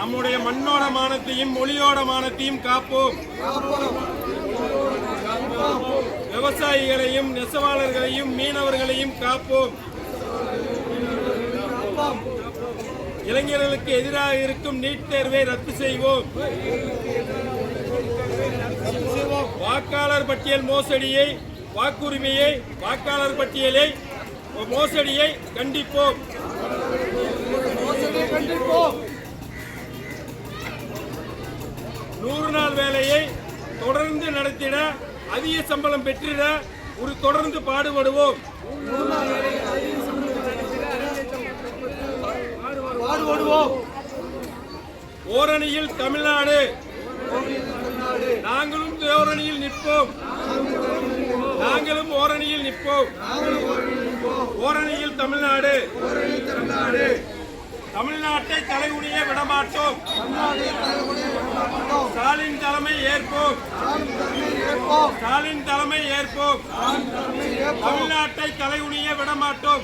நம்முடைய மண்ணோட மானத்தையும் மொழியோட மானத்தையும் காப்போம். விவசாயிகளையும் நெசவாளர்களையும் மீனவர்களையும் காப்போம். இளைஞர்களுக்கு எதிராக இருக்கும் நீட் தேர்வை ரத்து செய்வோம். வாக்காளர் பட்டியல் மோசடியை, வாக்குரிமையை, வாக்காளர் பட்டியலை மோசடியை கண்டிப்போம். 100 நாள் வேலையை தொடர்ந்து நடத்திட, அதிக சம்பளம் பெற்றிட தொடர்ந்து பாடுபடுவோம். ஓரணியில் தமிழ்நாடு, நாங்களும் ஓரணியில் நிற்போம். நாங்களும் ஓரணியில் நிற்போம். ஓரணியில் தமிழ்நாடு, தமிழ்நாட்டை தலைகுனிய விடமாட்டோம். ஸ்டாலின் தலைமை ஏற்போம். ஸ்டாலின் தலைமை ஏற்போம். தமிழ்நாட்டை தலைகுனிய விடமாட்டோம்.